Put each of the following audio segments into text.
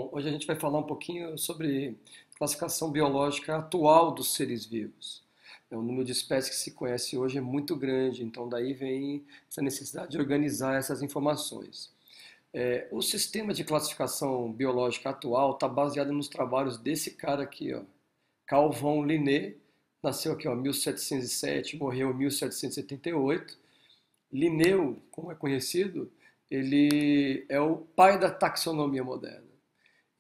Bom, hoje a gente vai falar um pouquinho sobre classificação biológica atual dos seres vivos. O número de espécies que se conhece hoje é muito grande, então daí vem essa necessidade de organizar essas informações. O sistema de classificação biológica atual está baseado nos trabalhos desse cara aqui, ó, Carl von Linné, nasceu aqui, ó, 1707, morreu em 1778. Linneu, como é conhecido, ele é o pai da taxonomia moderna.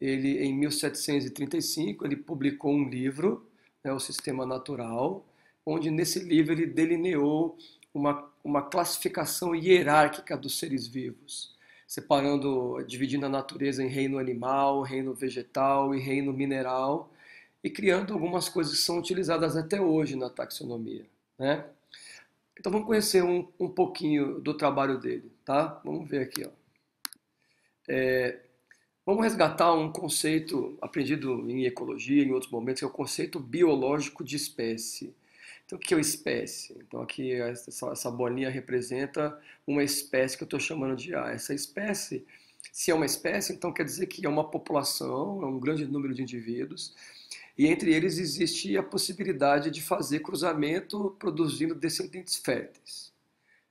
Ele, em 1735, ele publicou um livro, né, O Sistema Natural, onde nesse livro ele delineou uma classificação hierárquica dos seres vivos, separando, dividindo a natureza em reino animal, reino vegetal e reino mineral, e criando algumas coisas que são utilizadas até hoje na taxonomia, né? Então vamos conhecer um pouquinho do trabalho dele, tá? Vamos ver aqui, ó. Vamos resgatar um conceito aprendido em ecologia, em outros momentos, que é o conceito biológico de espécie. Então, o que é uma espécie? Então, aqui essa bolinha representa uma espécie que eu estou chamando de A. Essa espécie, se é uma espécie, então quer dizer que é uma população, é um grande número de indivíduos, e entre eles existe a possibilidade de fazer cruzamento produzindo descendentes férteis.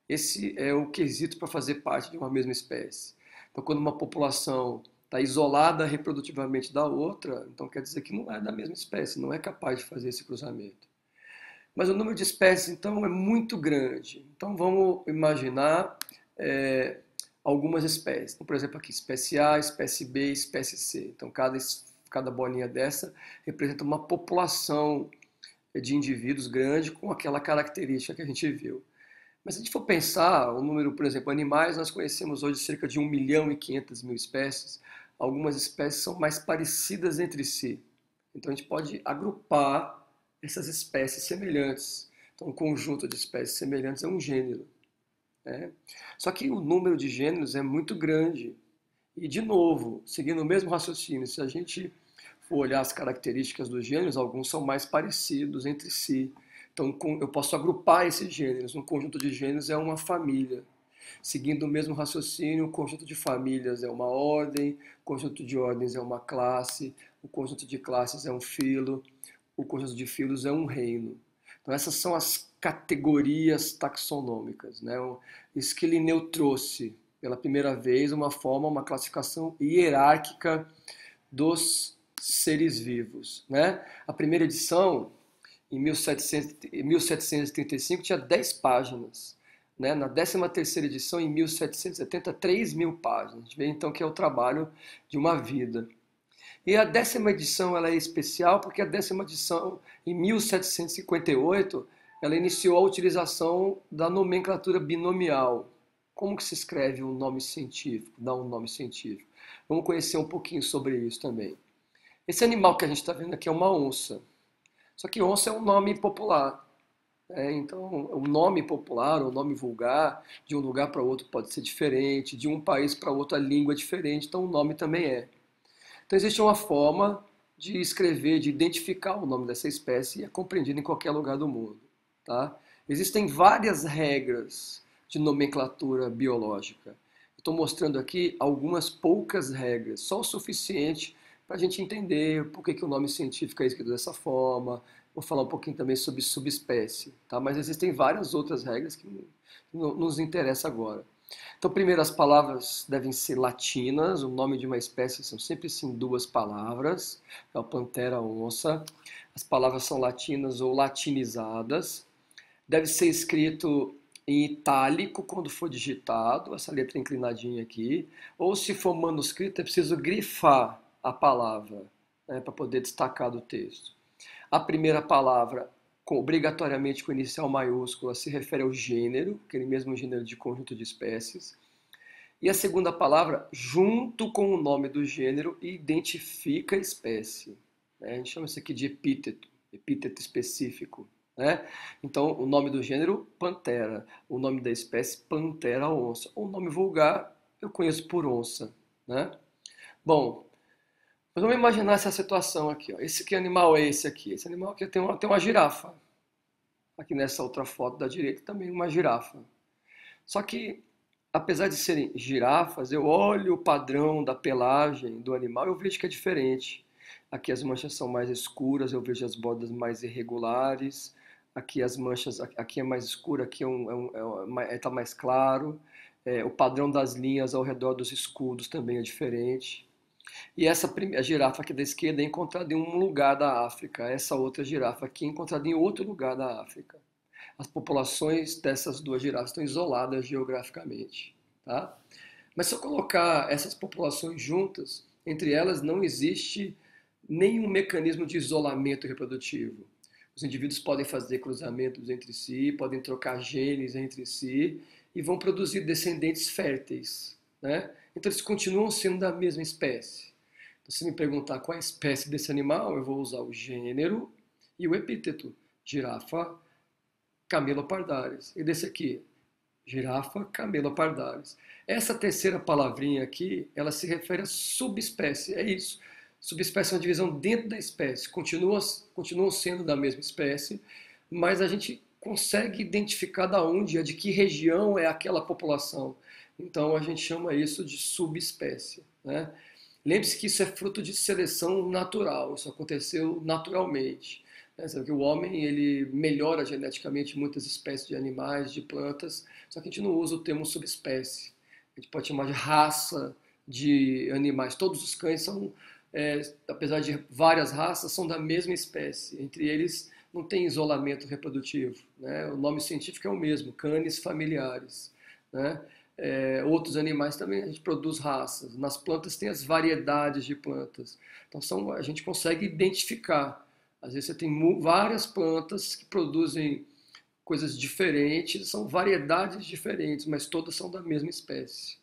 Esse é o quesito para fazer parte de uma mesma espécie. Então, quando uma população está isolada reprodutivamente da outra, então quer dizer que não é da mesma espécie, não é capaz de fazer esse cruzamento. Mas o número de espécies, então, é muito grande. Então, vamos imaginar algumas espécies. Então, por exemplo, aqui, espécie A, espécie B, espécie C. Então, cada bolinha dessa representa uma população de indivíduos grande com aquela característica que a gente viu. Mas se a gente for pensar, o número, por exemplo, animais, nós conhecemos hoje cerca de 1.500.000 espécies. Algumas espécies são mais parecidas entre si. Então a gente pode agrupar essas espécies semelhantes. Então um conjunto de espécies semelhantes é um gênero, né? Só que o número de gêneros é muito grande. E, de novo, seguindo o mesmo raciocínio, se a gente for olhar as características dos gêneros, alguns são mais parecidos entre si. Então, eu posso agrupar esses gêneros. Um conjunto de gêneros é uma família. Seguindo o mesmo raciocínio, o conjunto de famílias é uma ordem, o conjunto de ordens é uma classe, o conjunto de classes é um filo, o conjunto de filos é um reino. Então, essas são as categorias taxonômicas, né? Isso que Linneu trouxe pela primeira vez uma classificação hierárquica dos seres vivos, né? A primeira edição, em 1735, tinha 10 páginas. Né? Na 13ª edição, em 1770, 3.000 páginas. A gente vê então que é o trabalho de uma vida. E a 10ª edição ela é especial porque a 10ª edição, em 1758, ela iniciou a utilização da nomenclatura binomial. Como que se escreve um nome científico, dá um nome científico? Vamos conhecer um pouquinho sobre isso também. Esse animal que a gente está vendo aqui é uma onça. Só que onça é um nome popular. Então, o nome popular, o nome vulgar, de um lugar para outro pode ser diferente, de um país para outro a língua é diferente, então o nome também é. Então, existe uma forma de escrever, de identificar o nome dessa espécie e é compreendido em qualquer lugar do mundo. Tá? Existem várias regras de nomenclatura biológica. Estou mostrando aqui algumas poucas regras, só o suficiente para a gente entender por que o nome científico é escrito dessa forma. Vou falar um pouquinho também sobre subespécie, tá? Mas existem várias outras regras que não nos interessam agora. Então, primeiro, as palavras devem ser latinas. O nome de uma espécie são sempre sim duas palavras. É o pantera onça. As palavras são latinas ou latinizadas. Deve ser escrito em itálico quando for digitado, essa letra inclinadinha aqui. Ou se for manuscrito, é preciso grifar a palavra, né, para poder destacar do texto. A primeira palavra, obrigatoriamente com inicial maiúscula, se refere ao gênero, aquele mesmo gênero de conjunto de espécies. E a segunda palavra, junto com o nome do gênero, identifica a espécie. A gente chama isso aqui de epíteto, epíteto específico. Né? Então, o nome do gênero, Panthera. O nome da espécie, Panthera onça. O nome vulgar, eu conheço por onça. Né? Bom, mas vamos imaginar essa situação aqui. Ó. Que animal é esse aqui? Esse animal aqui tem uma girafa. Aqui nessa outra foto da direita também uma girafa. Só que apesar de serem girafas, eu olho o padrão da pelagem do animal e eu vejo que é diferente. Aqui as manchas são mais escuras, eu vejo as bordas mais irregulares. Aqui as manchas, aqui é mais escuro, aqui tá mais claro. O padrão das linhas ao redor dos escudos também é diferente. E a girafa aqui da esquerda é encontrada em um lugar da África. Essa outra girafa aqui é encontrada em outro lugar da África. As populações dessas duas girafas estão isoladas geograficamente, tá? Mas se eu colocar essas populações juntas, entre elas não existe nenhum mecanismo de isolamento reprodutivo. Os indivíduos podem fazer cruzamentos entre si, podem trocar genes entre si e vão produzir descendentes férteis, né? Então eles continuam sendo da mesma espécie. Então, se me perguntar qual é a espécie desse animal, eu vou usar o gênero e o epíteto. Girafa camelopardalis. E desse aqui, girafa camelopardalis. Essa terceira palavrinha aqui, ela se refere a subespécie, é isso. Subespécie é uma divisão dentro da espécie, continuam sendo da mesma espécie, mas a gente consegue identificar da onde, de que região é aquela população. Então a gente chama isso de subespécie, né? Lembre-se que isso é fruto de seleção natural, isso aconteceu naturalmente. Sabe que o homem ele melhora geneticamente muitas espécies de animais, de plantas, só que a gente não usa o termo subespécie. A gente pode chamar de raça de animais. Todos os cães são, apesar de várias raças, são da mesma espécie. Entre eles não tem isolamento reprodutivo, né? O nome científico é o mesmo, canis familiares, né? Outros animais também a gente produz raças. Nas plantas tem as variedades de plantas. Então a gente consegue identificar. Às vezes você tem várias plantas que produzem coisas diferentes, são variedades diferentes, mas todas são da mesma espécie.